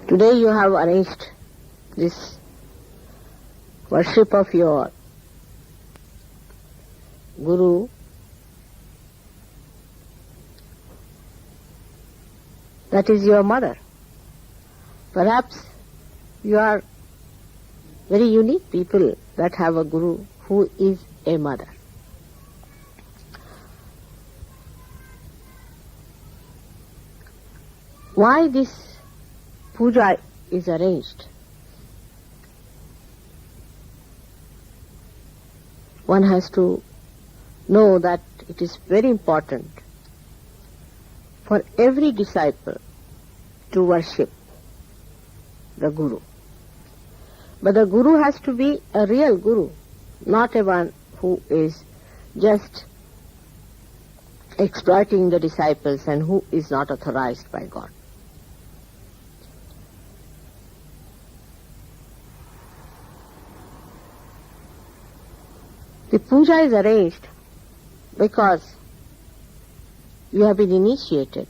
Today you have arranged this worship of your Guru. That is your mother. Perhaps you are very unique people that have a Guru who is a mother. Why this puja is arranged? One has to know that it is very important for every disciple to worship the Guru. But the Guru has to be a real Guru, not a one who is just exploiting the disciples and who is not authorized by God. The puja is arranged because you have been initiated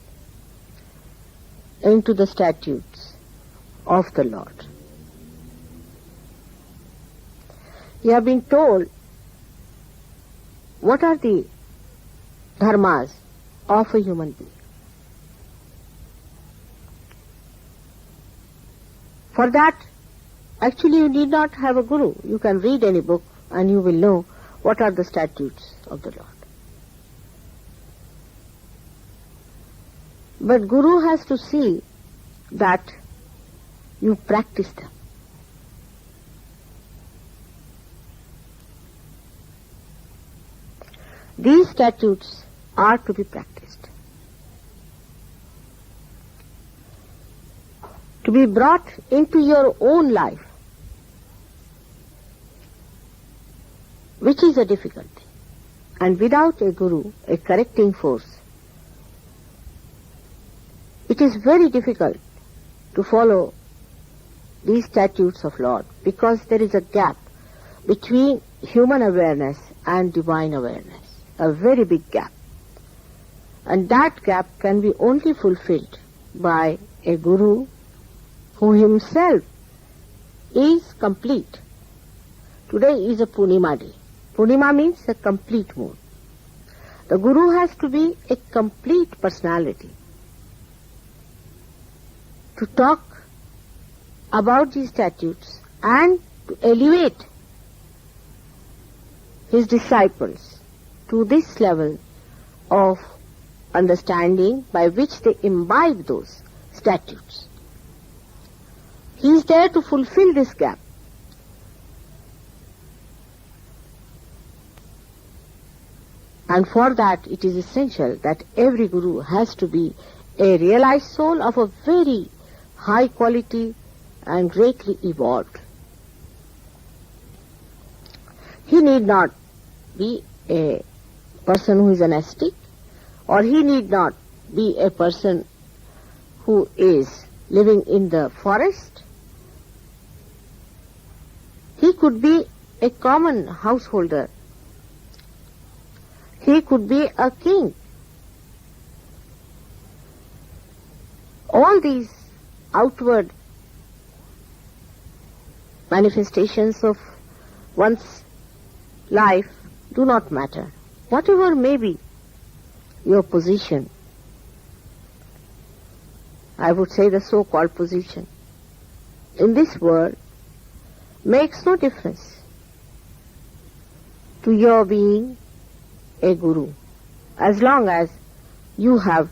into the statutes of the Lord. You have been told what are the dharmas of a human being. For that, actually you need not have a guru. You can read any book and you will know what are the statutes of the Lord. But Guru has to see that you practice them. These statutes are to be practiced, to be brought into your own life, which is a difficulty. And without a Guru, a correcting force, it is very difficult to follow these statutes of Lord, because there is a gap between human awareness and divine awareness, a very big gap. And that gap can be only fulfilled by a Guru who himself is complete. Today is a Purnima day. Purnima means a complete moon. The Guru has to be a complete personality to talk about these statutes and to elevate his disciples to this level of understanding by which they imbibe those statutes. He is there to fulfill this gap. And for that it is essential that every Guru has to be a realized soul of a very high quality and greatly evolved. He need not be a person who is an ascetic, or he need not be a person who is living in the forest. He could be a common householder. He could be a king. All these outward manifestations of one's life do not matter. Whatever may be your position, I would say the so-called position, in this world makes no difference to your being a Guru, as long as you have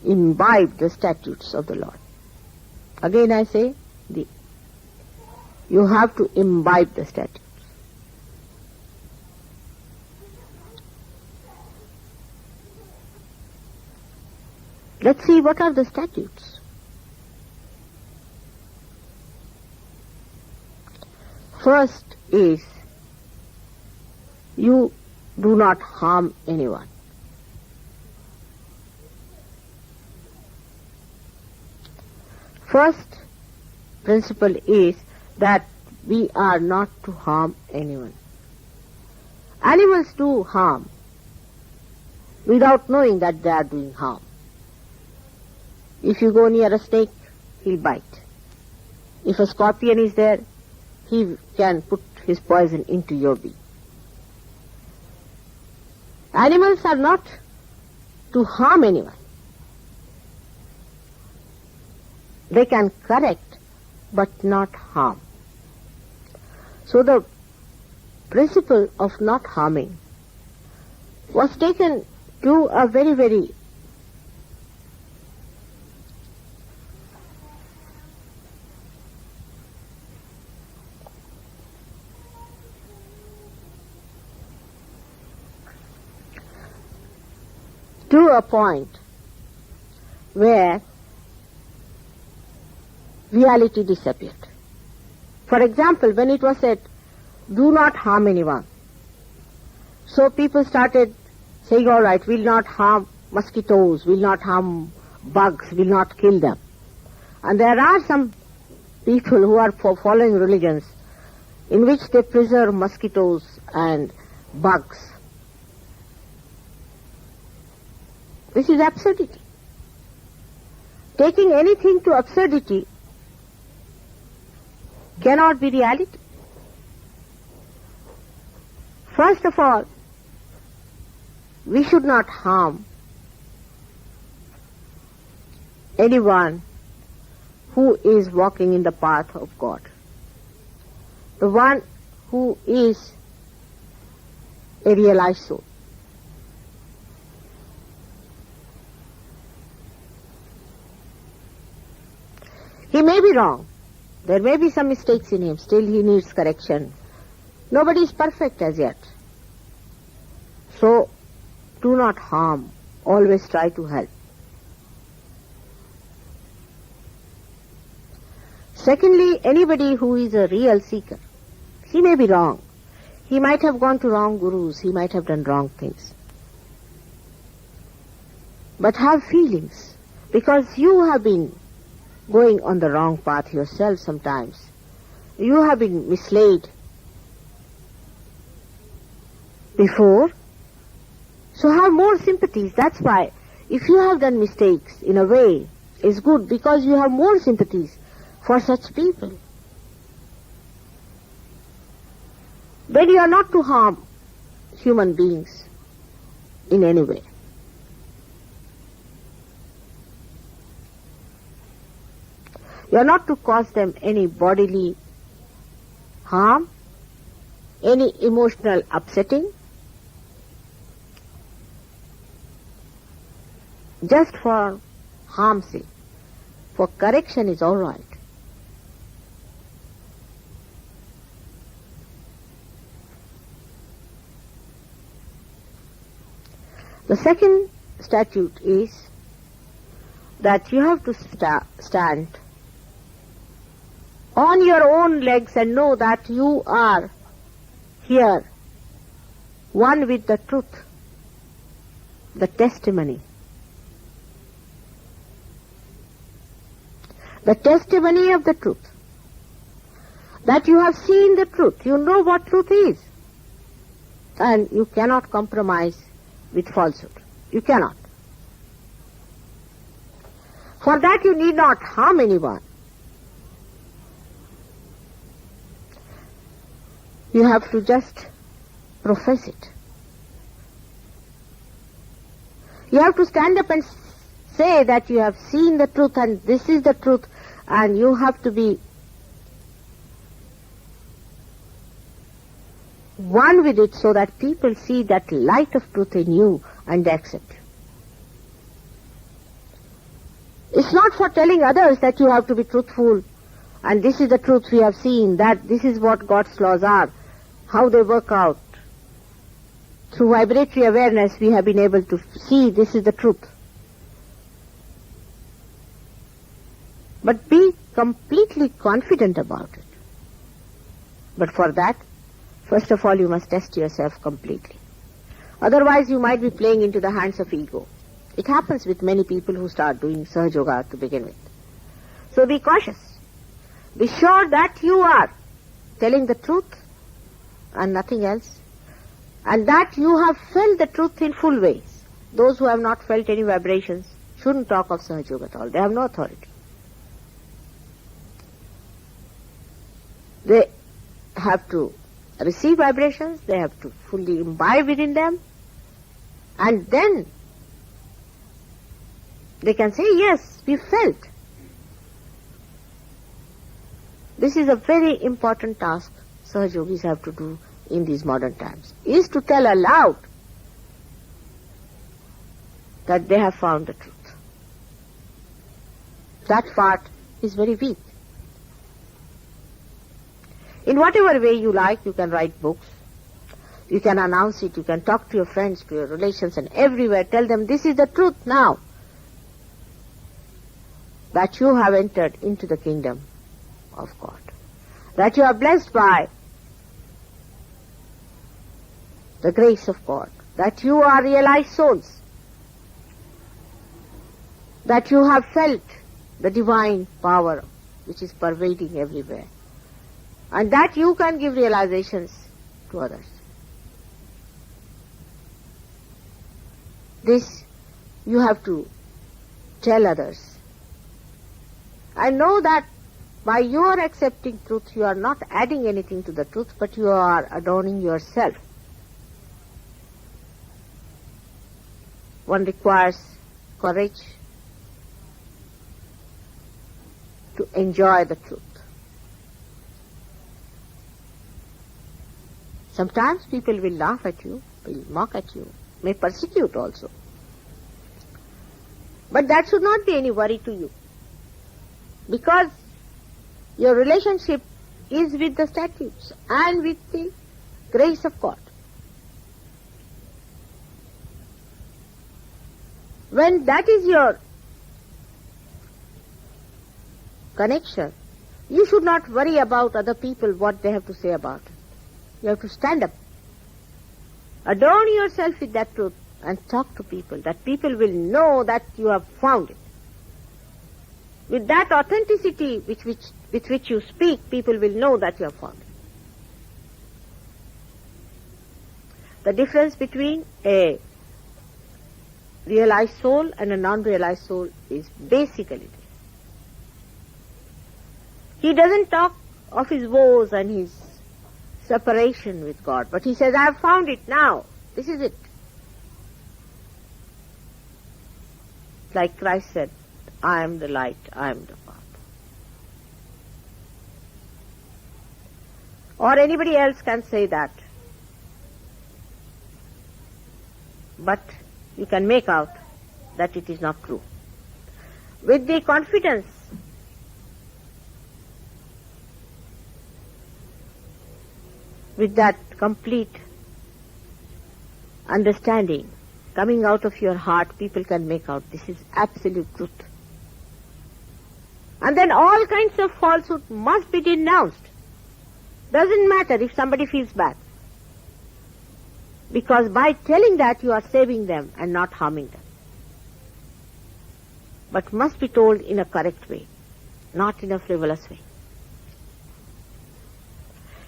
imbibed the statutes of the Lord. Again I say, you have to imbibe the statutes. Let's see what are the statutes. First is, you do not harm anyone. First principle is that we are not to harm anyone. Animals do harm without knowing that they are doing harm. If you go near a snake, he'll bite. If a scorpion is there, he can put his poison into your being. Animals are not to harm anyone. They can correct, but not harm. So the principle of not harming was taken to a very, very to a point where reality disappeared. For example, when it was said, do not harm anyone, so people started saying, all right, we'll not harm mosquitoes, we'll not harm bugs, we'll not kill them. And there are some people who are following religions in which they preserve mosquitoes and bugs. This is absurdity. Taking anything to absurdity cannot be reality. First of all, we should not harm anyone who is walking in the path of God. The one who is a realized soul. He may be wrong. There may be some mistakes in him. Still he needs correction. Nobody is perfect as yet. So, do not harm. Always try to help. Secondly, anybody who is a real seeker, he may be wrong. He might have gone to wrong gurus. He might have done wrong things. But have feelings, because you have been going on the wrong path yourself sometimes. You have been misled before. So have more sympathies. That's why if you have done mistakes, in a way, it's good because you have more sympathies for such people. Then you are not to harm human beings in any way. You are not to cause them any bodily harm, any emotional upsetting, just for harm's sake. For correction is all right. The second statute is that you have to stand on your own legs and know that you are here, one with the truth, the testimony. The testimony of the truth. That you have seen the truth. You know what truth is. And you cannot compromise with falsehood. You cannot. For that you need not harm anyone. You have to just profess it. You have to stand up and say that you have seen the truth and this is the truth, and you have to be one with it so that people see that light of truth in you and they accept you. It's not for telling others that you have to be truthful and this is the truth we have seen, that this is what God's laws are, how they work out. Through vibratory awareness we have been able to see this is the truth. But be completely confident about it. But for that, first of all, you must test yourself completely. Otherwise, you might be playing into the hands of ego. It happens with many people who start doing Sahaja Yoga to begin with. So be cautious. Be sure that you are telling the truth and nothing else, and that you have felt the truth in full ways. Those who have not felt any vibrations shouldn't talk of Sahaja Yoga at all. They have no authority. They have to receive vibrations, they have to fully imbibe within them, and then they can say, yes, we felt. This is a very important task Sahaja Yogis have to do in these modern times, is to tell aloud that they have found the truth. That part is very weak. In whatever way you like, you can write books, you can announce it, you can talk to your friends, to your relations, and everywhere tell them this is the truth now, that you have entered into the kingdom of God, that you are blessed by the grace of God, that you are realized souls, that you have felt the divine power which is pervading everywhere, and that you can give realizations to others. This you have to tell others. I know that by your accepting truth, you are not adding anything to the truth, but you are adorning yourself. One requires courage to enjoy the truth. Sometimes people will laugh at you, will mock at you, may persecute also. But that should not be any worry to you, because your relationship is with the statutes and with the grace of God. When that is your connection, you should not worry about other people, what they have to say about it. You have to stand up, adorn yourself with that truth, and talk to people, that people will know that you have found it. With that authenticity with which you speak, people will know that you have found it. The difference between a realized soul and a non-realized soul is basically this. He doesn't talk of his woes and his separation with God, but he says, I have found it now. This is it. Like Christ said, I am the light, I am the path. Or anybody else can say that. But you can make out that it is not true. With the confidence with that complete understanding coming out of your heart, people can make out this is absolute truth. And then all kinds of falsehood must be denounced. Doesn't matter if somebody feels bad. Because by telling that, you are saving them and not harming them. But must be told in a correct way, not in a frivolous way.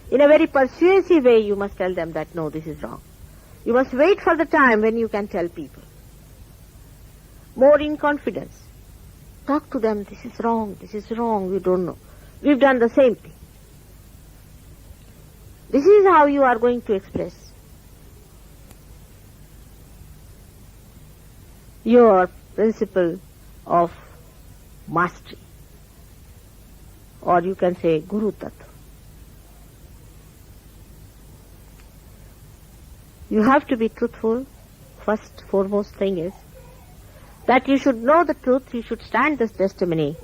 In a very persuasive way, you must tell them that, no, this is wrong. You must wait for the time when you can tell people. More in confidence. Talk to them, this is wrong, you don't know. We've done the same thing. This is how you are going to express your principle of mastery. Or you can say Guru Tattva. You have to be truthful. First, foremost thing is that you should know the truth, you should stand this testimony,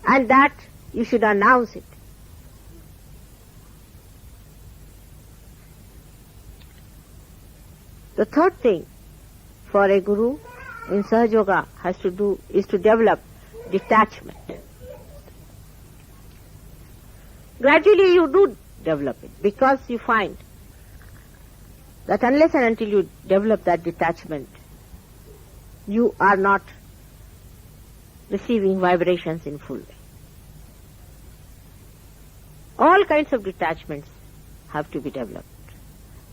and that you should announce it. The third thing for a guru in Sahaja Yoga has to do is to develop detachment. Gradually you do develop it, because you find that unless and until you develop that detachment, you are not receiving vibrations in full way. All kinds of detachments have to be developed.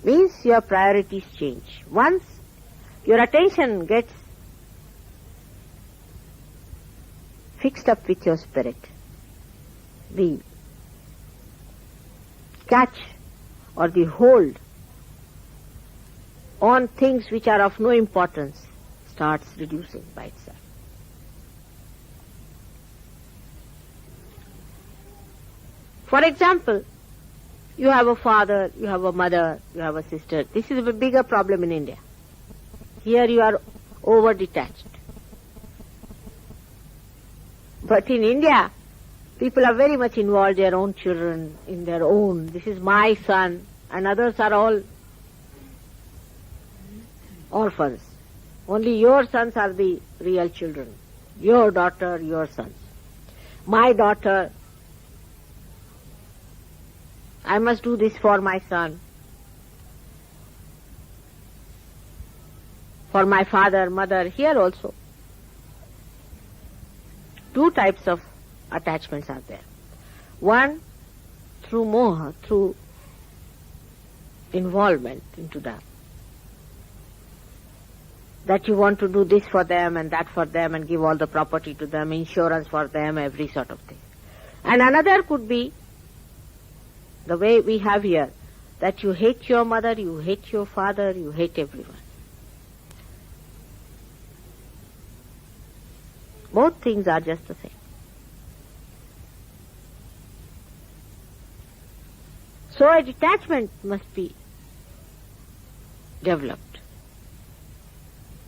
Means your priorities change. Once your attention gets fixed up with your spirit, the catch or the hold on things which are of no importance starts reducing by itself. For example, you have a father, you have a mother, you have a sister. This is a bigger problem in India. Here you are over-detached. But in India, people are very much involved, their own children, in their own. This is my son, and others are all orphans. Only your sons are the real children. Your daughter, your sons. My daughter, I must do this for my son. For my father, mother, here also. Two types of attachments are there. One, through moha, through involvement into them. That you want to do this for them and that for them and give all the property to them, insurance for them, every sort of thing. And another could be the way we have here, that you hate your mother, you hate your father, you hate everyone. Both things are just the same. So a detachment must be developed.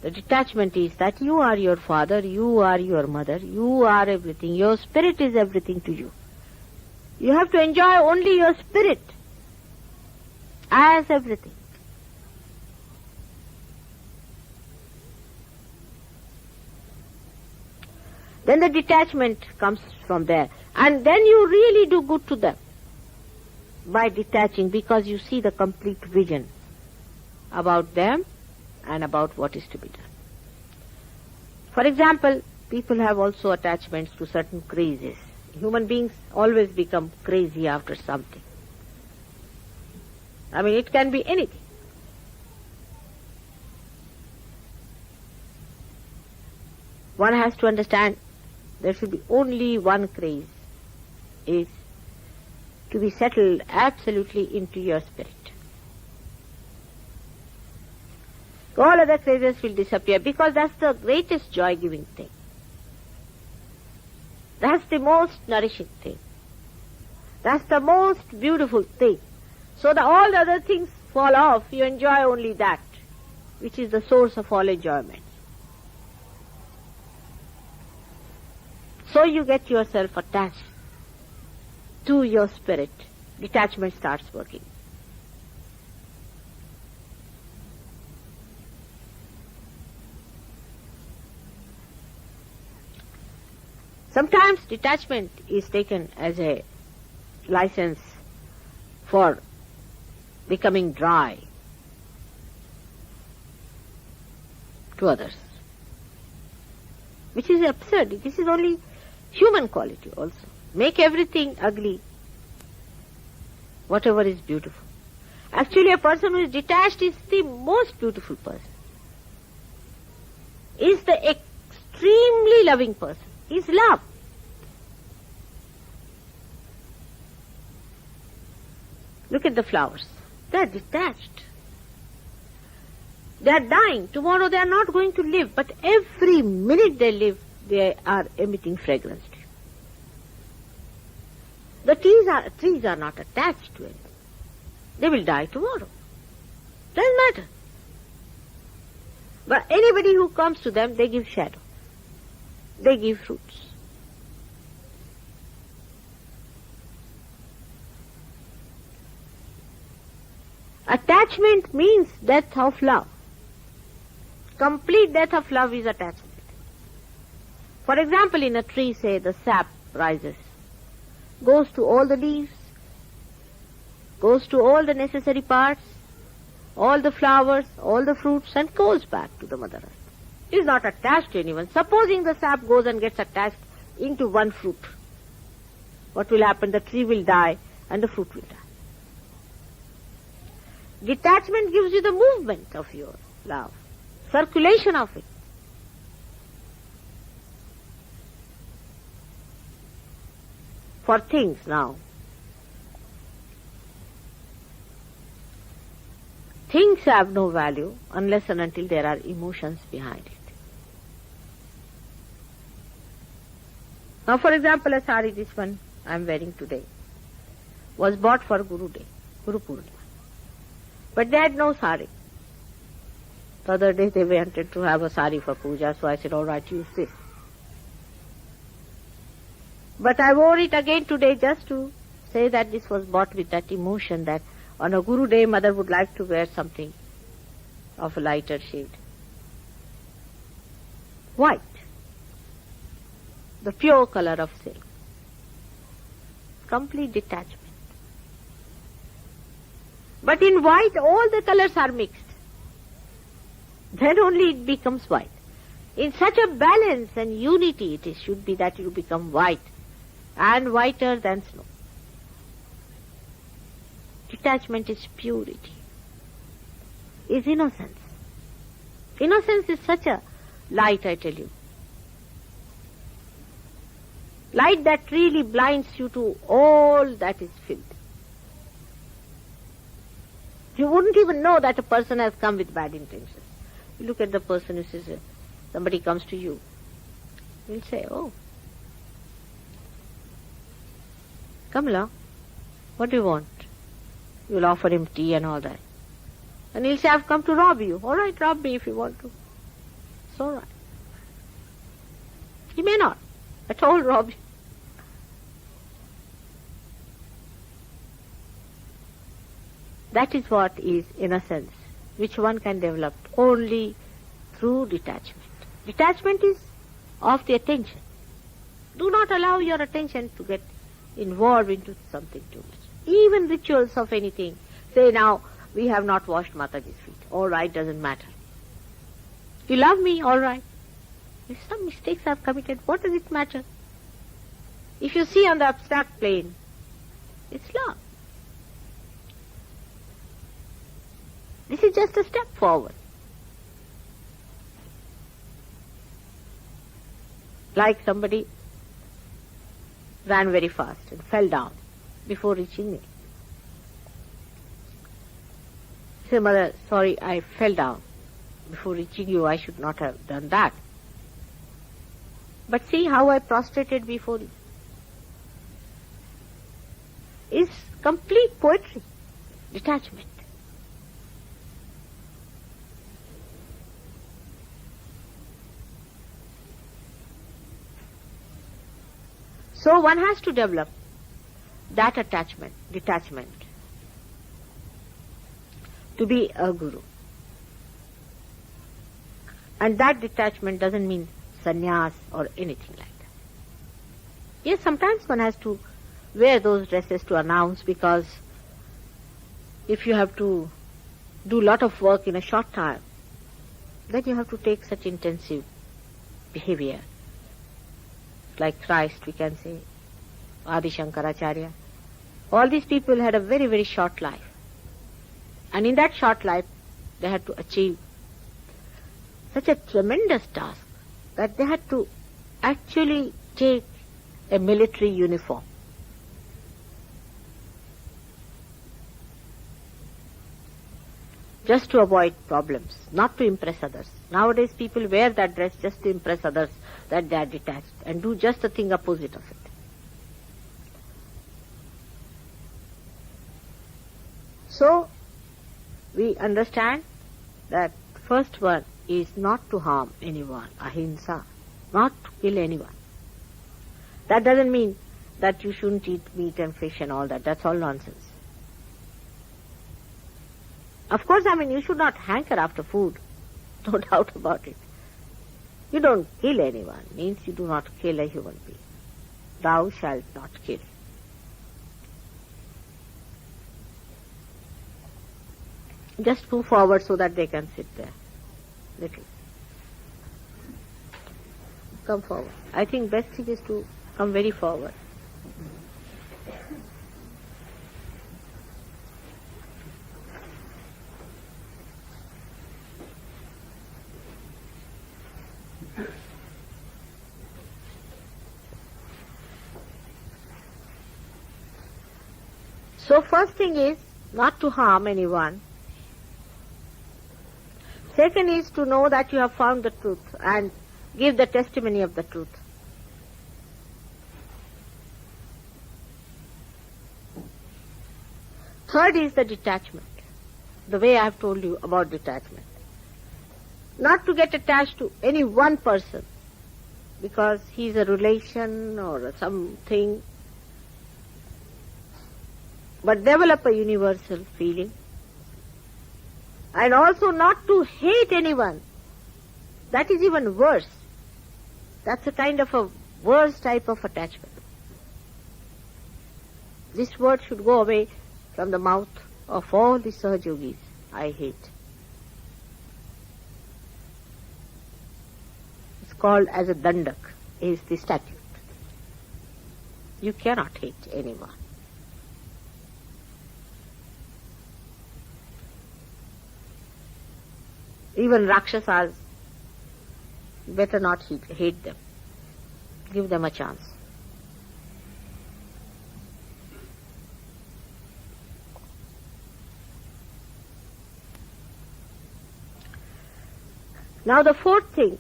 The detachment is that you are your father, you are your mother, you are everything. Your spirit is everything to you. You have to enjoy only your spirit as everything. Then the detachment comes from there. And then you really do good to them by detaching, because you see the complete vision about them and about what is to be done. For example, people have also attachments to certain crazes. Human beings always become crazy after something. I mean, it can be anything. One has to understand there should be only one craze, is to be settled absolutely into your spirit. All other crazes will disappear, because that's the greatest joy-giving thing. That's the most nourishing thing. That's the most beautiful thing. So all the other things fall off, you enjoy only that, which is the source of all enjoyment. So you get yourself attached to your spirit. Detachment starts working. Sometimes detachment is taken as a license for becoming dry to others, which is absurd. This is only human quality also. Make everything ugly, whatever is beautiful. Actually, a person who is detached is the most beautiful person, is the extremely loving person, is love. Look at the flowers. They are detached. They are dying. Tomorrow they are not going to live, but every minute they live, they are emitting fragrance to you. The trees are not attached to it. They will die tomorrow. Doesn't matter. But anybody who comes to them, they give shadow. They give fruits. Attachment means death of love. Complete death of love is attachment. For example, in a tree, say, the sap rises, goes to all the leaves, goes to all the necessary parts, all the flowers, all the fruits, and goes back to the Mother Earth. It is not attached to anyone. Supposing the sap goes and gets attached into one fruit, what will happen? The tree will die and the fruit will die. Detachment gives you the movement of your love, circulation of it. For things now, things have no value unless and until there are emotions behind it. Now, for example, a sari, this one I am wearing today, was bought for Guru Day, Guru Purnima. But they had no sari. The other day they wanted to have a sari for puja, so I said, all right, use this. But I wore it again today just to say that this was bought with that emotion that on a Guru Day, mother would like to wear something of a lighter shade. White, the pure color of silk. Complete detachment. But in white, all the colors are mixed. Then only it becomes white. In such a balance and unity it should be that you become white and whiter than snow. Detachment is purity, is innocence. Innocence is such a light, I tell you. Light that really blinds you to all that is filth. You wouldn't even know that a person has come with bad intentions. You look at the person who says, somebody comes to you, you'll say, oh, come along, what do you want? You'll offer him tea and all that. And he'll say, I've come to rob you. All right, rob me if you want to. It's all right. He may not at all rob you. That is what is innocence, which one can develop only through detachment. Detachment is of the attention. Do not allow your attention to get involved into something too much. Even rituals of anything. Say now, we have not washed Mataji's feet. All right, doesn't matter. You love me, all right. If some mistakes I've committed, what does it matter? If you see on the abstract plane, it's love. This is just a step forward. Like somebody ran very fast and fell down before reaching me. Say, mother, sorry, I fell down before reaching you. I should not have done that. But see how I prostrated before you. It's complete poetry, detachment. So one has to develop that attachment, detachment, to be a guru. And that detachment doesn't mean sannyas or anything like that. Yes, sometimes one has to wear those dresses to announce, because if you have to do a lot of work in a short time, then you have to take such intensive behavior. Like Christ, we can say, Adi Shankaracharya. All these people had a very, very short life. And in that short life, they had to achieve such a tremendous task that they had to actually take a military uniform. Just to avoid problems, not to impress others. Nowadays people wear that dress just to impress others that they are detached and do just the thing opposite of it. So, we understand that first one is not to harm anyone, ahimsa, not to kill anyone. That doesn't mean that you shouldn't eat meat and fish and all that. That's all nonsense. Of course, you should not hanker after food. No doubt about it. You don't kill anyone, means you do not kill a human being. Thou shalt not kill. Just move forward so that they can sit there. Little. Come forward. I think best thing is to come very forward. So first thing is not to harm anyone, Second is to know that you have found the truth and give the testimony of the truth. Third is the detachment, the way I have told you about detachment. Not to get attached to any one person because he is a relation or something, but develop a universal feeling. And also not to hate anyone. That is even worse. That's a kind of a worse type of attachment. This word should go away from the mouth of all the Sahaja Yogis. I hate. It's called as a dandak, is the statute. You cannot hate anyone. Even Rakshasas, better not hate them. Give them a chance. Now the fourth thing,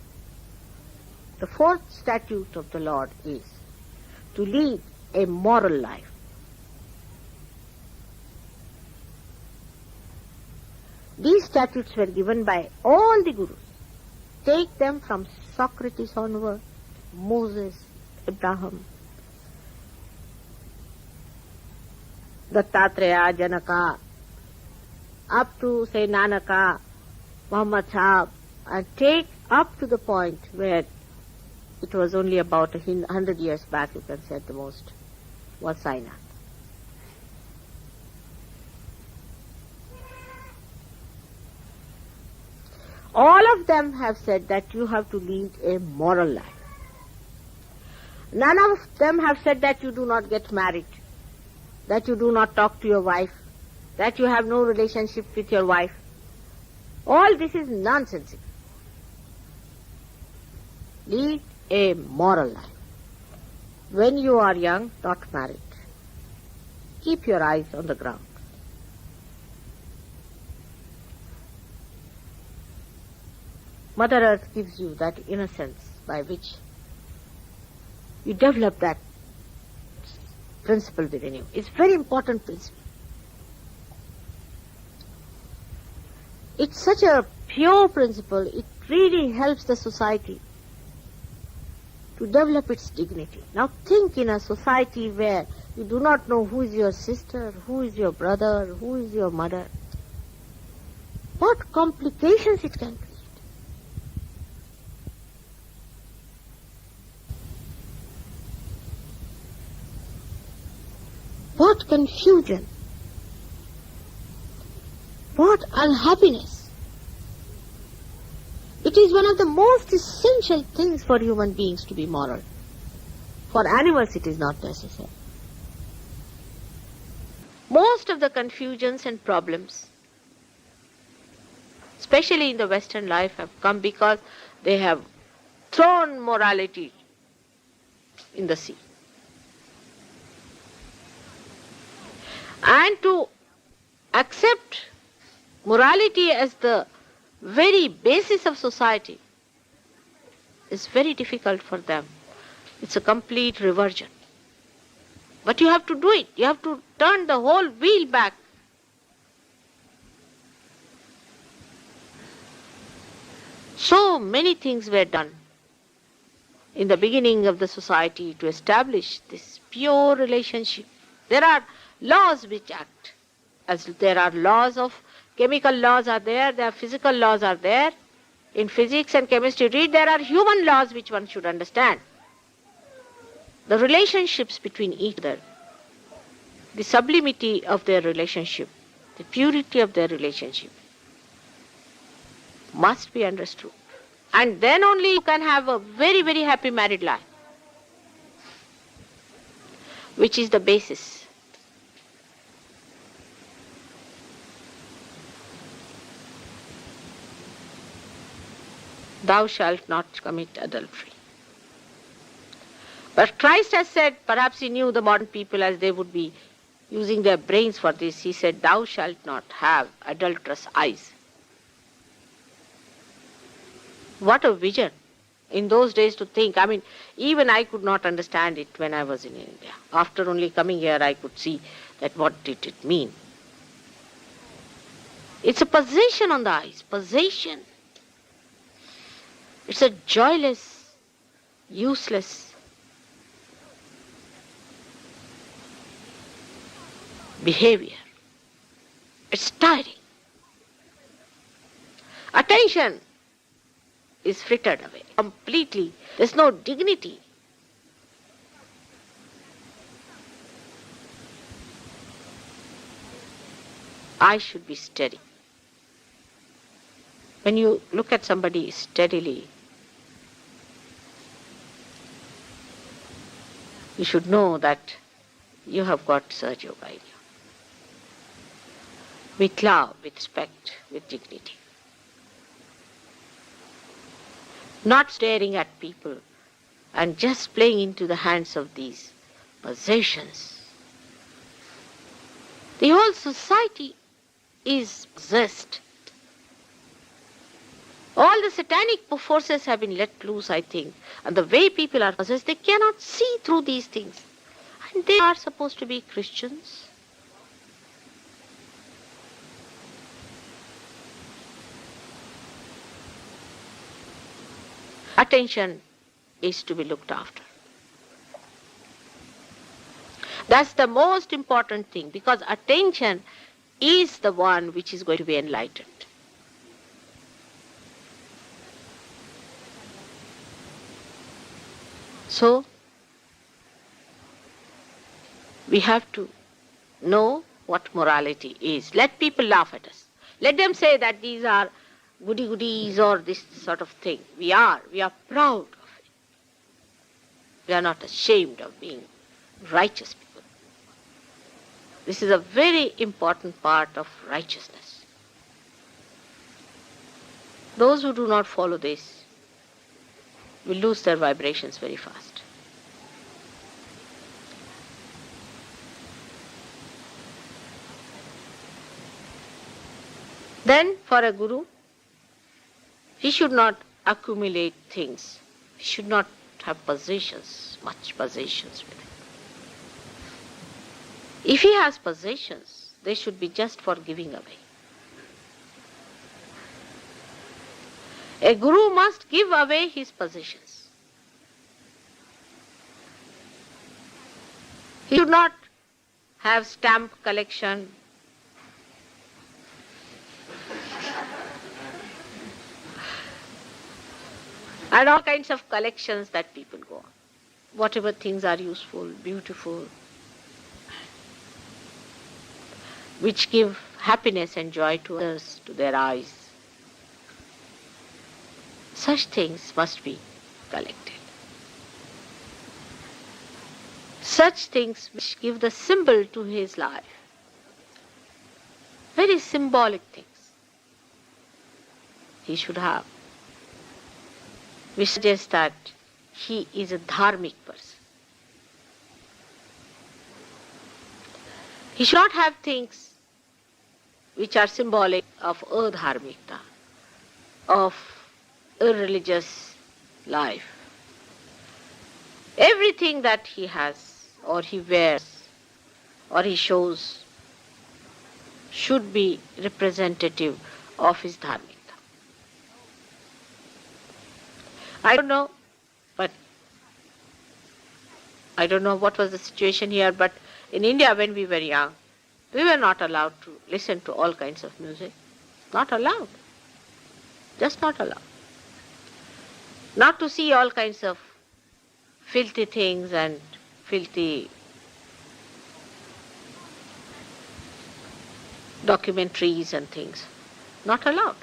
the fourth statute of the Lord is to lead a moral life. These statutes were given by all the Gurus. Take them from Socrates onward, Moses, Abraham, Dattatreya, Janaka, up to say Nanaka, Muhammad Sahib, and take up to the point where it was only about 100 years back, you can say at the most, was Sainath. All of them have said that you have to lead a moral life. None of them have said that you do not get married, that you do not talk to your wife, that you have no relationship with your wife. All this is nonsensical. Lead a moral life. When you are young, not married. Keep your eyes on the ground. Mother Earth gives you that innocence by which you develop that principle within you. It's a very important principle. It's such a pure principle, it really helps the society to develop its dignity. Now think in a society where you do not know who is your sister, who is your brother, who is your mother. What complications it can create. What confusion. What unhappiness. It is one of the most essential things for human beings to be moral. For animals it is not necessary. Most of the confusions and problems, especially in the Western life, have come because they have thrown morality in the sea. And to accept morality as the very basis of society is very difficult for them. It's a complete reversion. But you have to do it. You have to turn the whole wheel back. So many things were done in the beginning of the society to establish this pure relationship. There are laws which act, as there are laws of chemical laws are there are physical laws are there. In physics and chemistry, read, there are human laws which one should understand. The relationships between each other, the sublimity of their relationship, the purity of their relationship must be understood. And then only you can have a very, very happy married life, which is the basis. Thou shalt not commit adultery. But Christ has said, perhaps he knew the modern people as they would be using their brains for this. He said, thou shalt not have adulterous eyes. What a vision in those days to think. I mean, even I could not understand it when I was in India. After only coming here, I could see that what did it mean. It's a possession on the eyes, possession. It's a joyless, useless behavior. It's tiring. Attention is frittered away completely. There's no dignity. I should be steady. When you look at somebody steadily, you should know that you have got Sahaja Yoga in you. With love, with respect, with dignity. Not staring at people and just playing into the hands of these possessions. The whole society is possessed. All the satanic forces have been let loose, I think. And the way people are possessed, they cannot see through these things. And they are supposed to be Christians. Attention is to be looked after. That's the most important thing, because attention is the one which is going to be enlightened. So, we have to know what morality is. Let people laugh at us. Let them say that these are goody-goodies or this sort of thing. We are proud of it. We are not ashamed of being righteous people. This is a very important part of righteousness. Those who do not follow this will lose their vibrations very fast. Then, for a guru, he should not accumulate things. He should not have possessions, much possessions with him. If he has possessions, they should be just for giving away. A guru must give away his possessions. He should not have stamp collection. And all kinds of collections that people go on. Whatever things are useful, beautiful, which give happiness and joy to others, to their eyes. Such things must be collected. Such things which give the symbol to his life. Very symbolic things he should have. We suggest that he is a dharmic person. He should not have things which are symbolic of adharmikta, of irreligious life. Everything that he has, or he wears, or he shows, should be representative of his dharmikta. I don't know what was the situation here, but in India when we were young, we were not allowed to listen to all kinds of music. Not allowed. Just not allowed. Not to see all kinds of filthy things and filthy documentaries and things. Not allowed.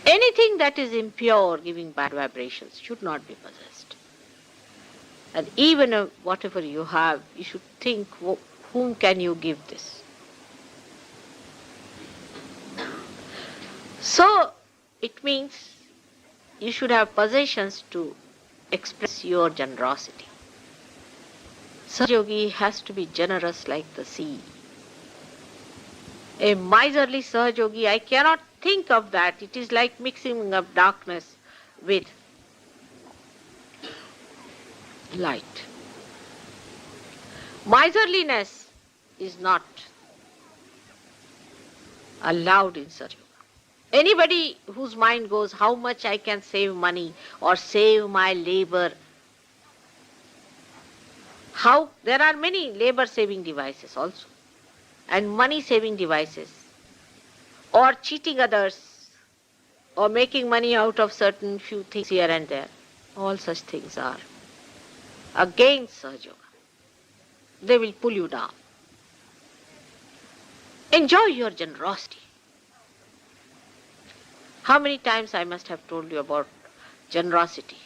Anything that is impure, giving bad vibrations, should not be possessed. And even whatever you have, you should think, whom can you give this? So, it means you should have possessions to express your generosity. Sahaja Yogi has to be generous like the sea. A miserly Sahaja Yogi, I cannot think of that. It is like mixing up darkness with light. Miserliness is not allowed in Saryoga. Anybody whose mind goes, how much I can save money or save my labor. How there are many labor saving devices also, and money saving devices, or cheating others, or making money out of certain few things here and there. All such things are against Sahaja Yoga. They will pull you down. Enjoy your generosity. How many times I must have told you about generosity?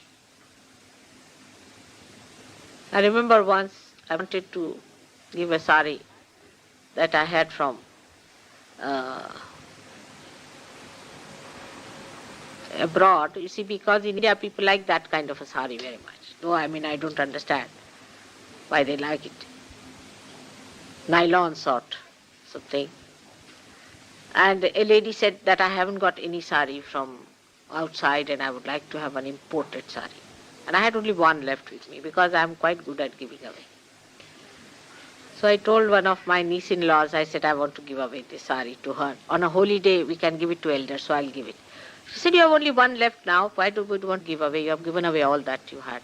I remember once I wanted to give a sari that I had from abroad. You see, because in India people like that kind of a sari very much. Though I don't understand why they like it. Nylon sort of thing. And a lady said that I haven't got any sari from outside and I would like to have an imported sari. And I had only one left with me because I am quite good at giving away. So I told one of my niece-in-laws, I said I want to give away this sari to her. On a holy day we can give it to elders, so I'll give it. She said, you have only one left now, why do we want to give away? You have given away all that you had.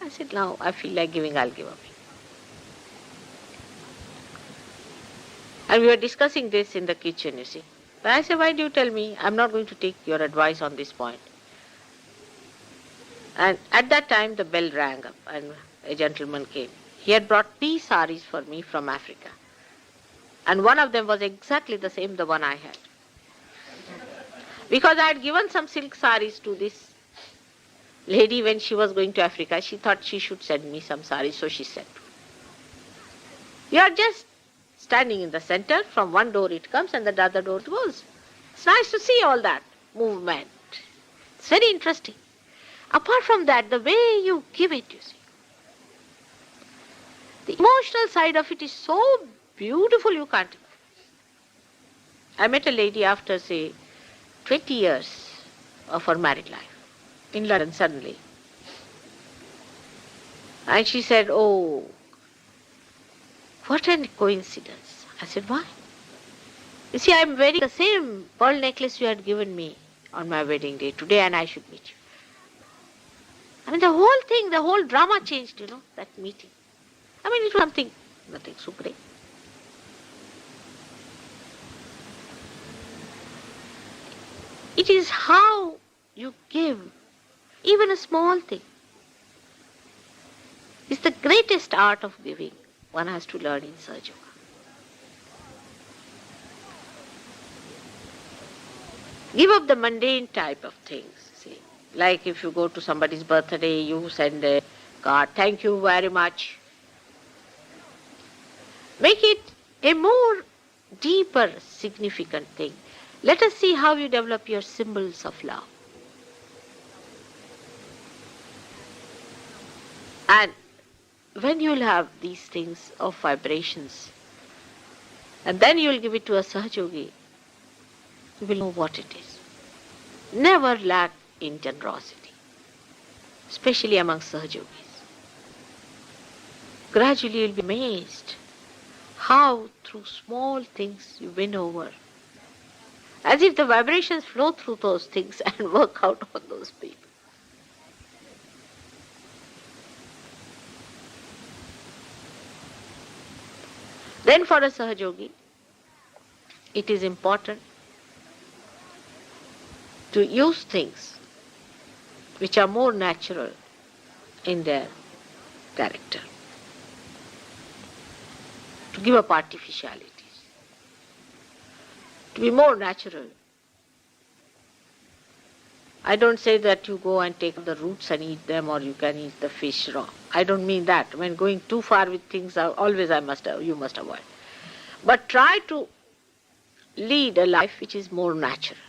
I said, now I feel like giving, I'll give away. And we were discussing this in the kitchen, you see. But I said, why do you tell me? I'm not going to take your advice on this point. And at that time the bell rang up and a gentleman came. He had brought 3 saris for me from Africa. And one of them was exactly the same, the one I had. Because I had given some silk saris to this lady when she was going to Africa. She thought she should send me some saris, so she sent. You are just standing in the center, from one door it comes and the other door it goes. It's nice to see all that movement. It's very interesting. Apart from that, the way you give it, you see. The emotional side of it is so beautiful you can't. I met a lady after, say, 20 years of her married life in London suddenly. And she said, oh, what a coincidence. I said, why? You see, I'm wearing the same pearl necklace you had given me on my wedding day today and I should meet you. The whole thing, the whole drama changed, that meeting. It was nothing so great. It is how you give, even a small thing. It's the greatest art of giving one has to learn in Sahaja Yoga. Give up the mundane type of things. See, like if you go to somebody's birthday, you send a card, thank you very much. Make it a more deeper, significant thing. Let us see how you develop your symbols of love. And when you'll have these things of vibrations, and then you'll give it to a Sahajogi, you will know what it is. Never lack in generosity, especially among Sahajogis. Gradually you'll be amazed how through small things you win over. As if the vibrations flow through those things and work out on those people. Then for a Sahajogi, it is important to use things which are more natural in their character. To give up artificialities. To be more natural. I don't say that you go and take the roots and eat them or you can eat the fish raw. I don't mean that. When going too far with things, always you must avoid. But try to lead a life which is more natural.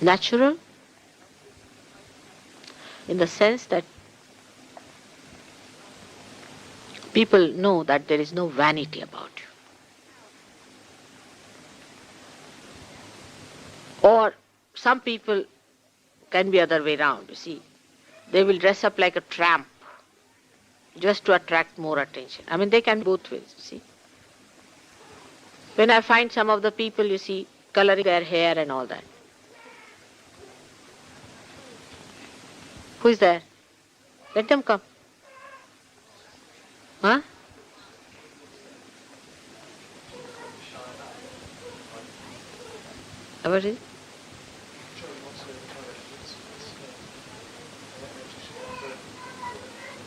Natural in the sense that people know that there is no vanity about you. Or some people can be other way around, you see. They will dress up like a tramp just to attract more attention. I mean, they can both ways, you see. When I find some of the people, you see, coloring their hair and all that. Who is there? Let them come. Huh? What is it?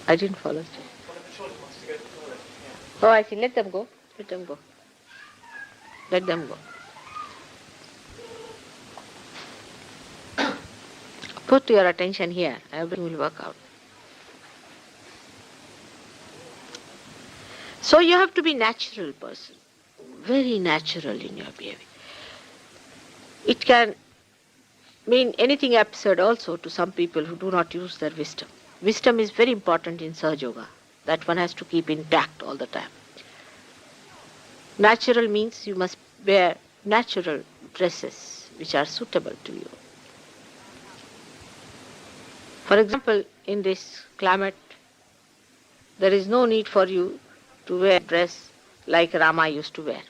I didn't follow. Oh, I see. Let them go. Let them go. Let them go. Put your attention here. Everything will work out. So you have to be natural person. Very natural in your behavior. It can mean anything absurd also to some people who do not use their wisdom. Wisdom is very important in Sahaja Yoga. That one has to keep intact all the time. Natural means you must wear natural dresses which are suitable to you. For example, in this climate, there is no need for you to wear a dress like Rama used to wear.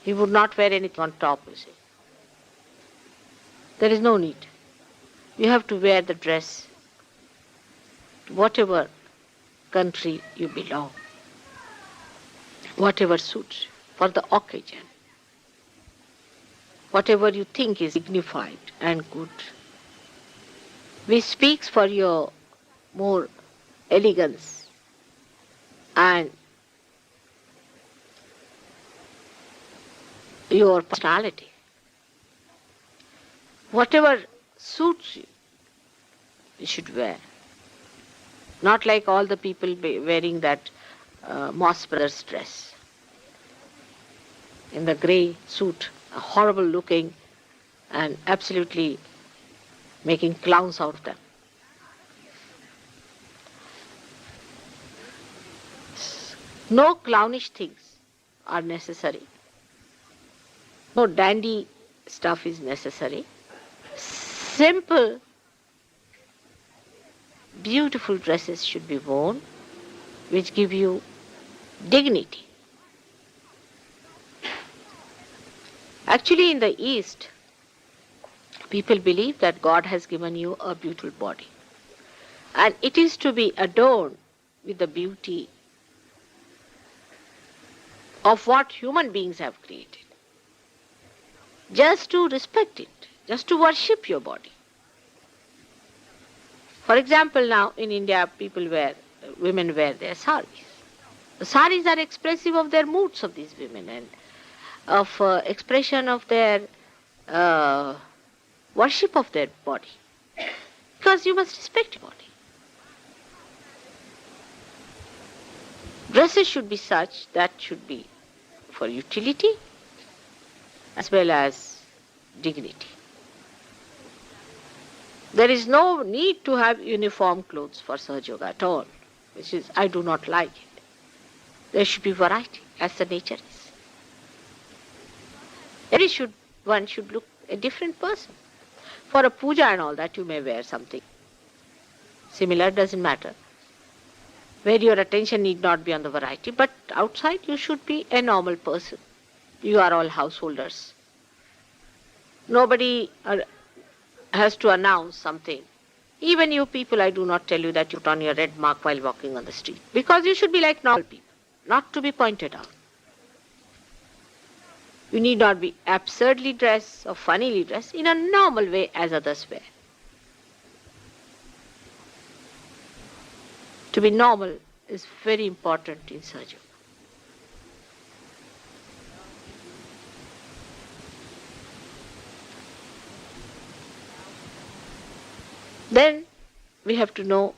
He would not wear anything on top, you see. There is no need. You have to wear the dress to whatever country you belong, whatever suits you, for the occasion, whatever you think is dignified and good. Which speaks for your more elegance and your personality. Whatever suits you, you should wear. Not like all the people wearing that Moss Brothers dress. In the grey suit, horrible looking and absolutely making clowns out of them. No clownish things are necessary. No dandy stuff is necessary. Simple, beautiful dresses should be worn which give you dignity. Actually, in the East, people believe that God has given you a beautiful body. And it is to be adorned with the beauty of what human beings have created. Just to respect it, just to worship your body. For example, now in India, women wear their saris. The saris are expressive of their moods of these women and of expression of their worship of their body. Because you must respect your body. Dresses should be such that should be for utility as well as dignity. There is no need to have uniform clothes for Sahaja Yoga at all, which is, I do not like it. There should be variety, as the nature is. One should look a different person. For a puja and all that, you may wear something similar, doesn't matter. Where your attention need not be on the variety, but outside you should be a normal person. You are all householders. Nobody has to announce something. Even you people, I do not tell you that you put on your red mark while walking on the street. Because you should be like normal people, not to be pointed out. You need not be absurdly dressed or funnily dressed in a normal way as others wear. To be normal is very important in Sahaja Yoga. Then we have to know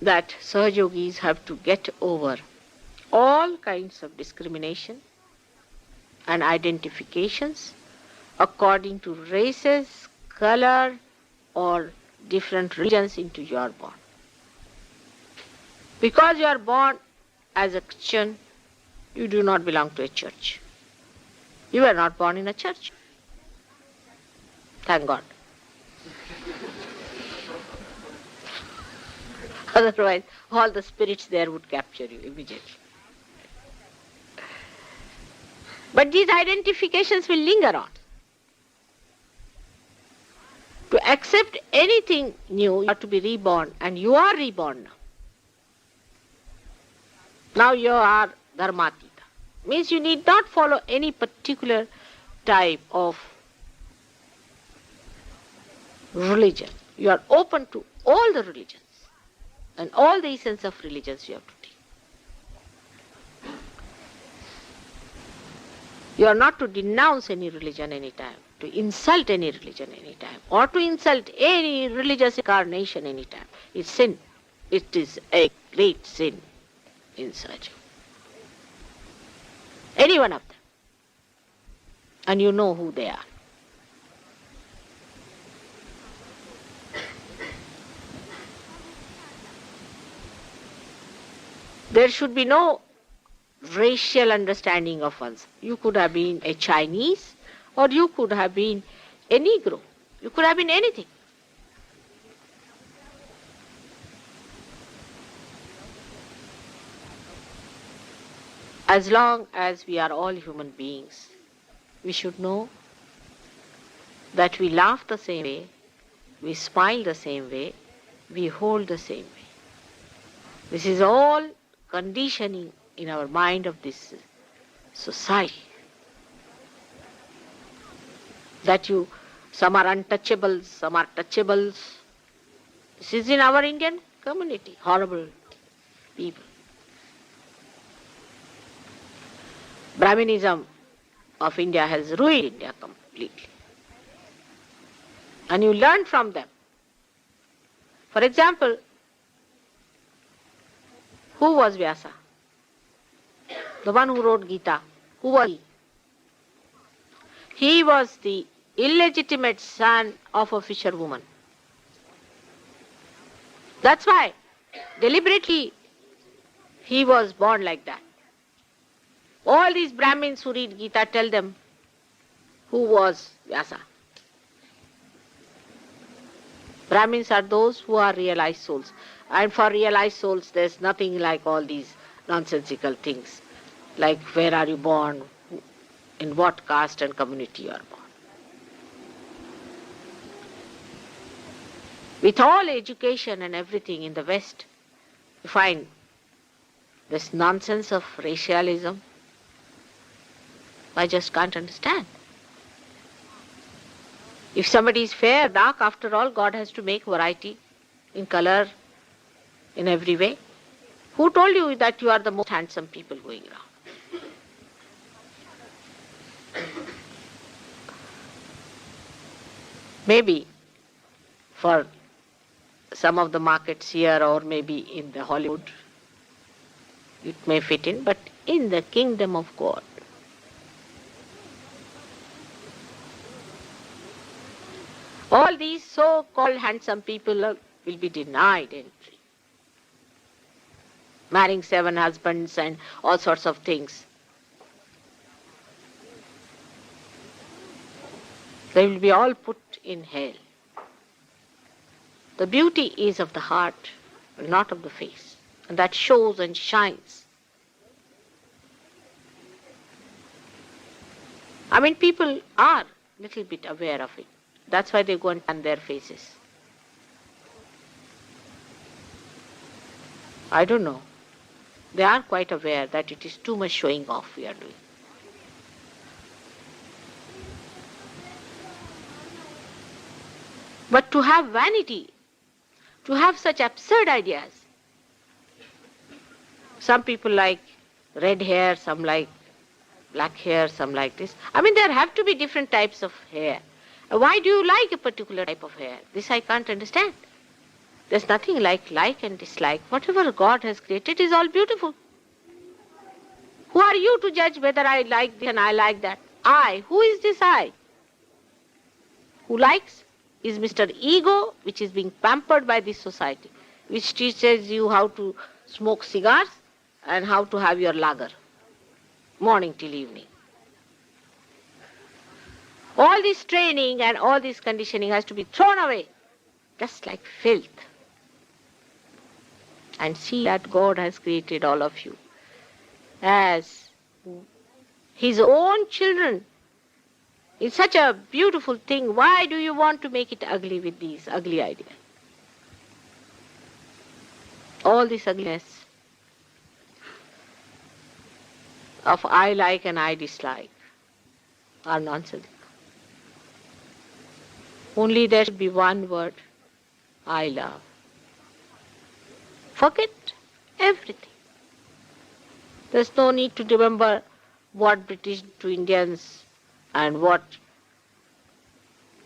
that Sahaja Yogis have to get over all kinds of discrimination and identifications according to races, color, or different religions into your born. Because you are born as a Christian, you do not belong to a church. You were not born in a church. Thank God. Otherwise, all the spirits there would capture you immediately. But these identifications will linger on. To accept anything new, you have to be reborn, and you are reborn now. Now you are Dharmatita. Means you need not follow any particular type of religion. You are open to all the religions and all the essence of religions you have to take. You are not to denounce any religion any time, to insult any religion any time, or to insult any religious incarnation any time. It's sin. It is a great sin in searching. Any one of them. And you know who they are. There should be no racial understanding of ones. You could have been a Chinese, or you could have been a Negro. You could have been anything. As long as we are all human beings, we should know that we laugh the same way, we smile the same way, we hold the same way. This is all conditioning in our mind of this society. That some are untouchables, some are touchables. This is in our Indian community. Horrible people. Brahminism of India has ruined India completely. And you learn from them. For example, who was Vyasa? The one who wrote Gita. Who was he? He was the illegitimate son of a fisherwoman. That's why, deliberately, he was born like that. All these Brahmins who read Gita, tell them who was Vyasa. Brahmins are those who are realized souls. And for realized souls, there's nothing like all these nonsensical things. Like where are you born, in what caste and community you are born. With all education and everything in the West, you find this nonsense of racialism. I just can't understand. If somebody is fair, dark, after all, God has to make variety in color, in every way. Who told you that you are the most handsome people going around? Maybe for some of the markets here or maybe in the Hollywood, it may fit in, but in the kingdom of God, all these so-called handsome people will be denied entry. Marrying 7 husbands and all sorts of things. They will be all put in hell. The beauty is of the heart, not of the face. And that shows and shines. I mean, people are a little bit aware of it. That's why they go and tan their faces. I don't know. They are quite aware that it is too much showing off we are doing. But to have vanity, to have such absurd ideas. Some people like red hair, some like black hair, some like this. I mean, there have to be different types of hair. Why do you like a particular type of hair? This I can't understand. There's nothing like and dislike. Whatever God has created is all beautiful. Who are you to judge whether I like this and I like that? I. Who is this I? Who likes is Mr. Ego, which is being pampered by this society, which teaches you how to smoke cigars and how to have your lager, morning till evening. All this training and all this conditioning has to be thrown away, just like filth. And see that God has created all of you as His own children. It's such a beautiful thing. Why do you want to make it ugly with these ugly ideas? All this ugliness of I like and I dislike are nonsense. Only there should be one word, I love. Forget everything. There's no need to remember what British to Indians and what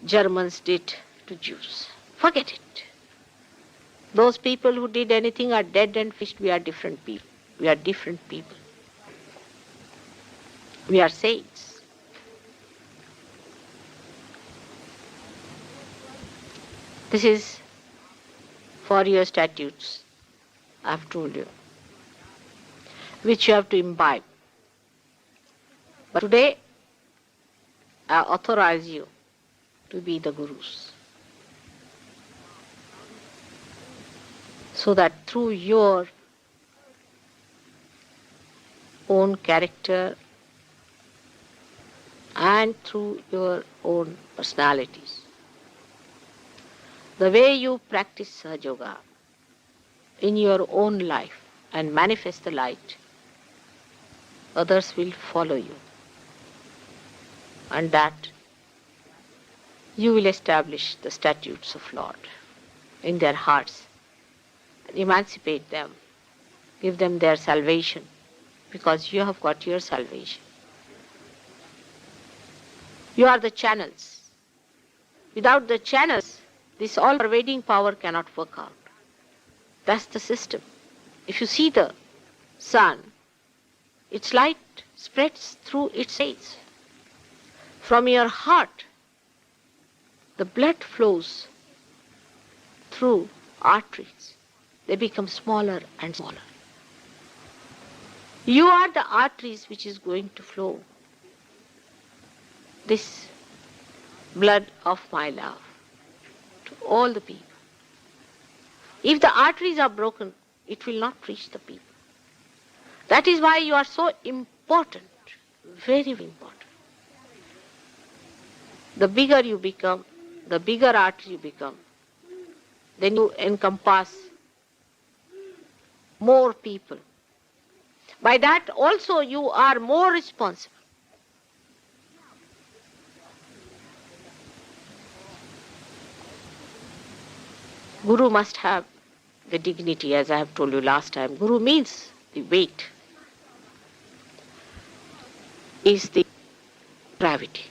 Germans did to Jews. Forget it. Those people who did anything are dead and fished. We are different people. We are different people. We are saints. This is for your statutes, I've told you, which you have to imbibe. But today, I authorize you to be the gurus, so that through your own character and through your own personalities, the way you practice Sahaja Yoga in your own life and manifest the light, others will follow you. And that you will establish the statutes of Lord in their hearts, emancipate them, give them their salvation, because you have got your salvation. You are the channels. Without the channels, this all-pervading power cannot work out. That's the system. If you see the sun, its light spreads through its rays. From your heart, the blood flows through arteries. They become smaller and smaller. You are the arteries which is going to flow this blood of my love to all the people. If the arteries are broken, it will not reach the people. That is why you are so important, very important. The bigger you become, the bigger artery you become, then you encompass more people. By that also you are more responsible. Guru must have the dignity, as I have told you last time. Guru means the weight, is the gravity.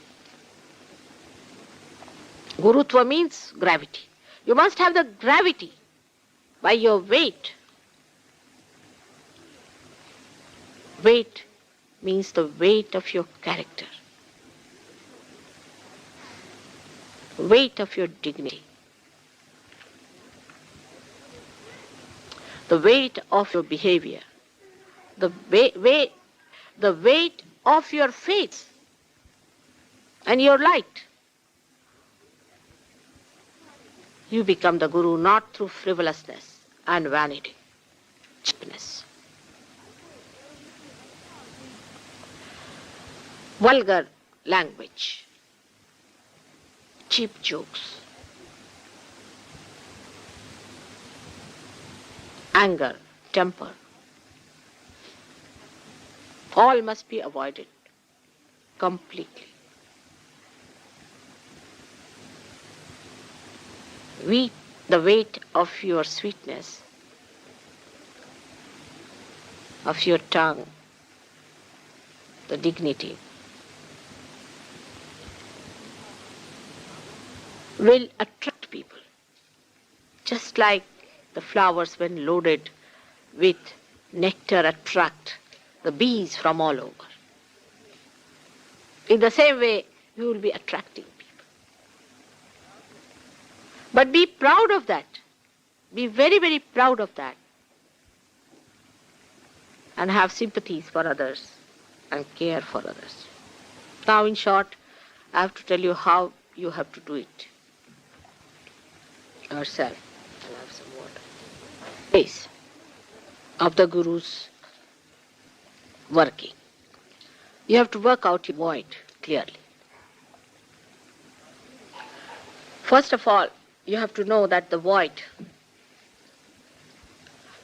Gurutva means gravity. You must have the gravity by your weight. Weight means the weight of your character, weight of your dignity, the weight of your behavior, the weight of your faith and your light. You become the Guru not through frivolousness and vanity, cheapness, vulgar language, cheap jokes, anger, temper. All must be avoided completely. The weight of your sweetness, of your tongue, the dignity, will attract people. Just like the flowers, when loaded with nectar, attract the bees from all over. In the same way, you will be attracting people. But be proud of that. Be very, very proud of that. and have sympathies for others and care for others. Now, in short, I have to tell you how you have to do it yourself. I'll have some water. Ways of the Guru's working. You have to work out your void clearly. First of all, you have to know that the void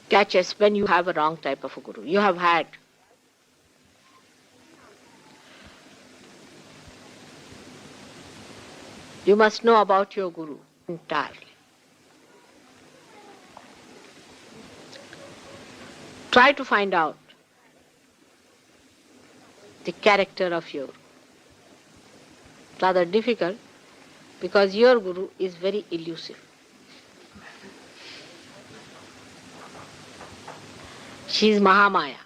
catches when you have a wrong type of a guru. You have had you must know about your guru entirely. Try to find out the character of your guru. Rather difficult because your guru is very elusive. She is Mahamaya,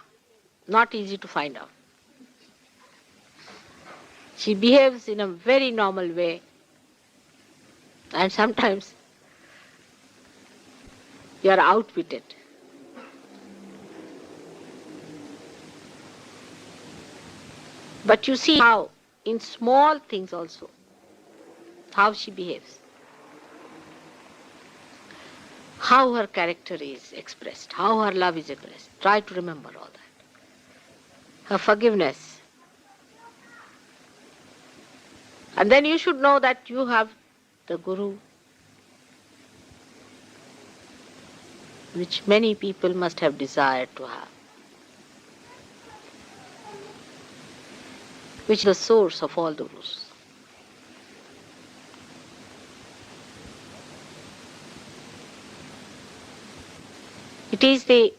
not easy to find out. She behaves in a very normal way, and sometimes you are outwitted. But you see how, in small things also, how she behaves, how her character is expressed, how her love is expressed. Try to remember all that. Her forgiveness. And then you should know that you have the Guru, which many people must have desired to have, which is the source of all the Gurus. It is the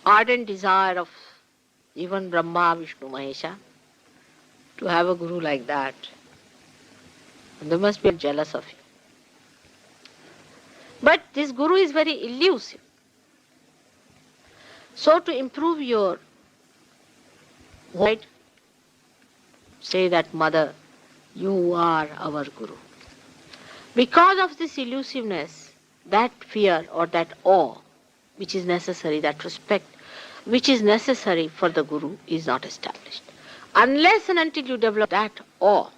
ardent desire of even Brahma, Vishnu, Mahesha to have a Guru like that. And they must be jealous of you. But this Guru is very elusive. So to improve your void, say that, Mother, you are our Guru. Because of this elusiveness, that fear or that awe which is necessary, that respect which is necessary for the Guru is not established. Unless and until you develop that awe,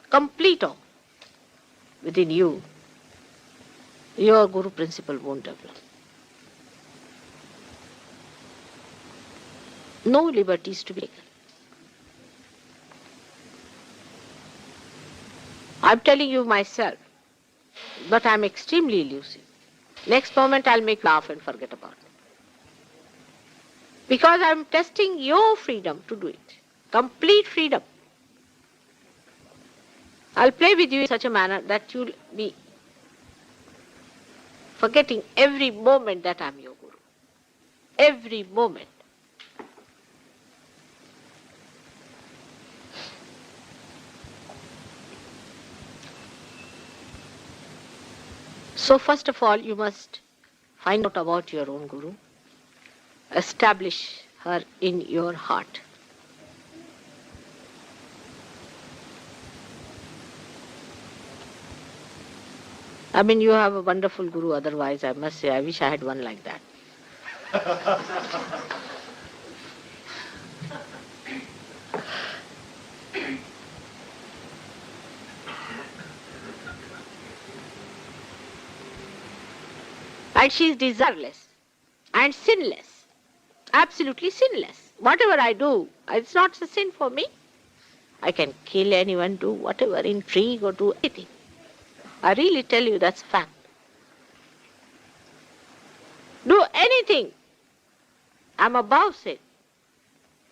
complete awe within you, your Guru principle won't develop. No liberties to be taken. I'm telling you myself, but I'm extremely elusive. Next moment I'll make you laugh and forget about it. Because I'm testing your freedom to do it. Complete freedom. I'll play with you in such a manner that you'll be forgetting every moment that I'm your Guru. Every moment. So first of all, you must find out about your own Guru. Establish her in your heart. I mean, you have a wonderful Guru, otherwise I must say, I wish I had one like that. And she is desireless and sinless, absolutely sinless. Whatever I do, it's not a sin for me. I can kill anyone, do whatever, intrigue or do anything. I really tell you that's a fact. Do anything. I'm above sin.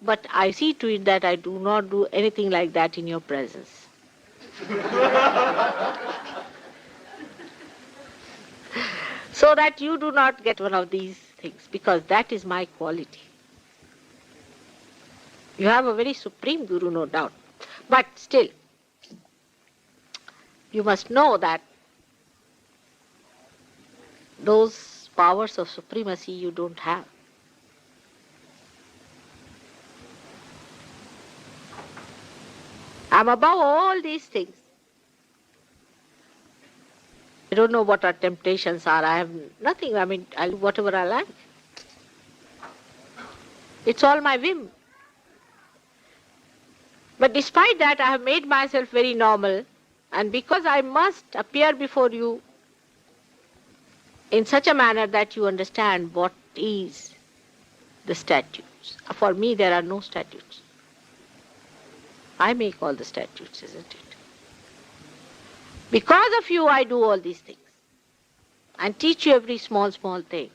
But I see to it that I do not do anything like that in your presence. So that you do not get one of these things, because that is my quality. You have a very supreme Guru, no doubt. But still, you must know that those powers of supremacy you don't have. I'm above all these things. I don't know what our temptations are. I have nothing. I mean, I'll do whatever I like. It's all my whim. But despite that, I have made myself very normal, and because I must appear before you in such a manner that you understand what is the statutes. For me, there are no statutes. I make all the statutes, isn't it? Because of you, I do all these things and teach you every small thing,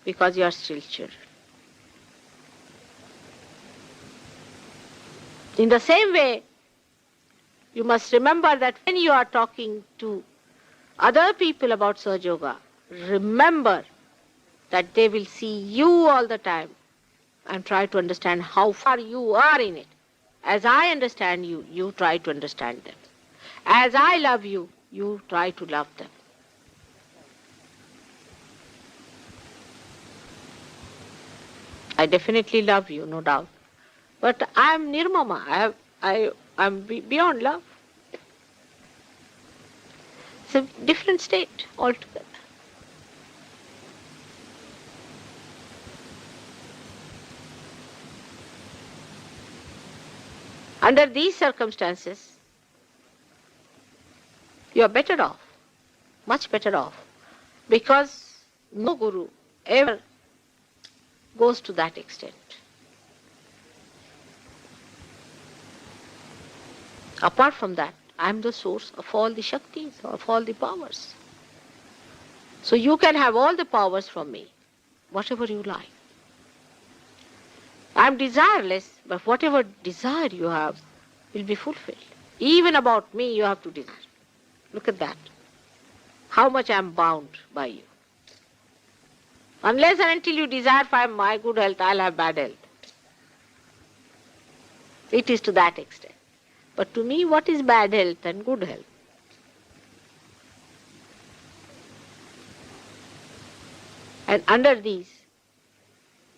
because you are still children. In the same way, you must remember that when you are talking to other people about Sahaja Yoga, remember that they will see you all the time and try to understand how far you are in it. As I understand you, you try to understand them. As I love you, you try to love them. I definitely love you, no doubt. But I am nirmama. I am beyond love. It's a different state altogether. Under these circumstances, you are better off, much better off, because no guru ever goes to that extent. Apart from that, I am the source of all the Shaktis, of all the powers. So you can have all the powers from me, whatever you like. I am desireless, but whatever desire you have will be fulfilled. Even about me, you have to desire. Look at that. How much I am bound by you. Unless and until you desire for my good health, I'll have bad health. It is to that extent. But to me, what is bad health and good health? And under these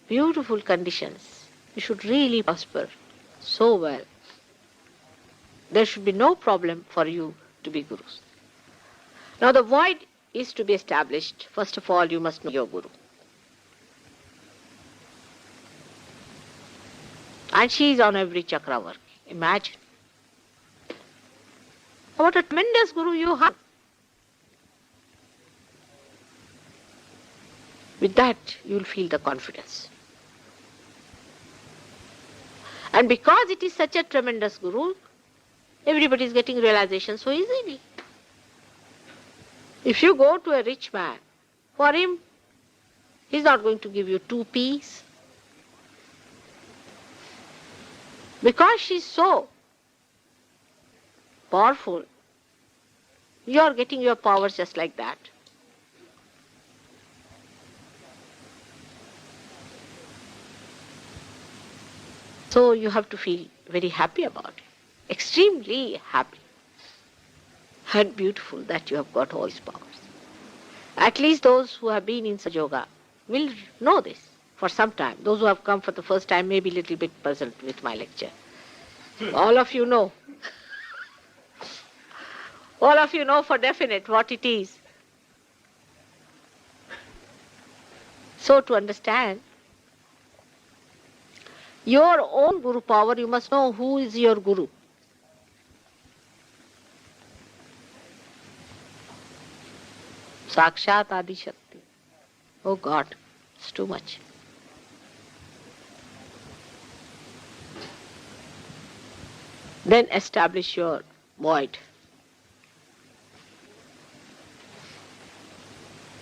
beautiful conditions, you should really prosper so well. There should be no problem for you to be gurus. Now the void is to be established. First of all, you must know your guru. And she is on every chakra work. Imagine. What a tremendous guru you have. With that, you will feel the confidence. And because it is such a tremendous guru, everybody is getting realization so easily. If you go to a rich man, for him, he's not going to give you 2 peas. Because she's so powerful, you are getting your powers just like that. So you have to feel very happy about it, extremely happy and beautiful that you have got all these powers. At least those who have been in Sahaja Yoga will know this for some time. Those who have come for the first time may be a little bit puzzled with my lecture. All of you know. All of you know for definite what it is. So to understand your own guru power, you must know who is your guru. Sakshat Adi Shakti. Oh God, it's too much. Then establish your void.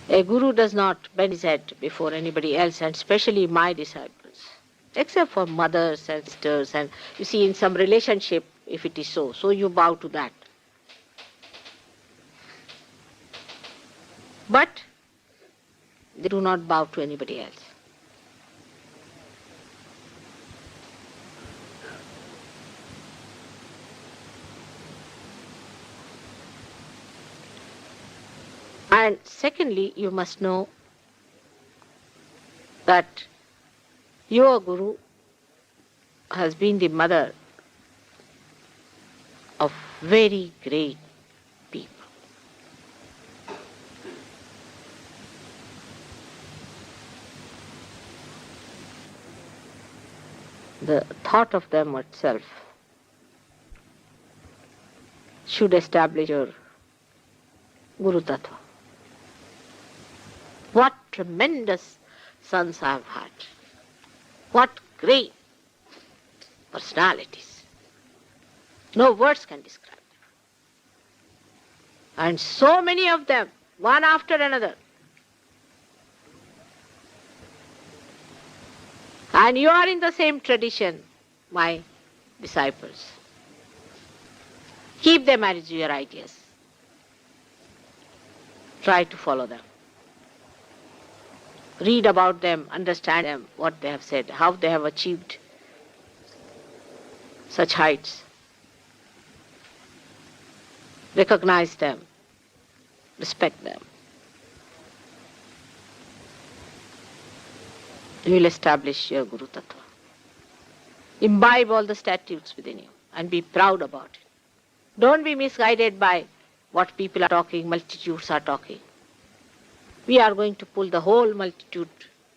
A guru does not bend his head before anybody else, and especially my disciples, except for mothers and sisters, and you see in some relationship, if it is so, so you bow to that. But they do not bow to anybody else. And secondly, you must know that your guru has been the mother of very great people. The thought of them itself should establish your Guru Tattva. What tremendous sons I have had. What great personalities. No words can describe them. And so many of them, one after another. And you are in the same tradition, my disciples. Keep them as your ideas. Try to follow them. Read about them, understand them, what they have said, how they have achieved such heights. Recognize them, respect them. You will establish your Guru Tattva. Imbibe all the statutes within you and be proud about it. Don't be misguided by what people are talking, multitudes are talking. We are going to pull the whole multitude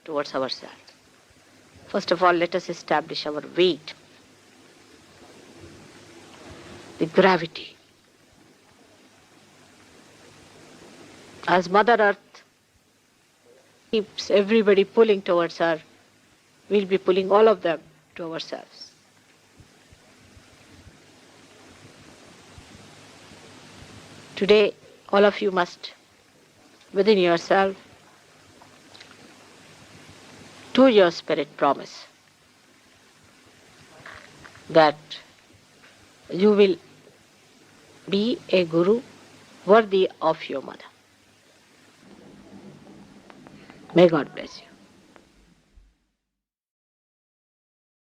towards ourselves. First of all, let us establish our weight, the gravity. As Mother Earth keeps everybody pulling towards her, we'll be pulling all of them to ourselves. Today, all of you must, within yourself, to your spirit promise that you will be a Guru worthy of your mother. May God bless you.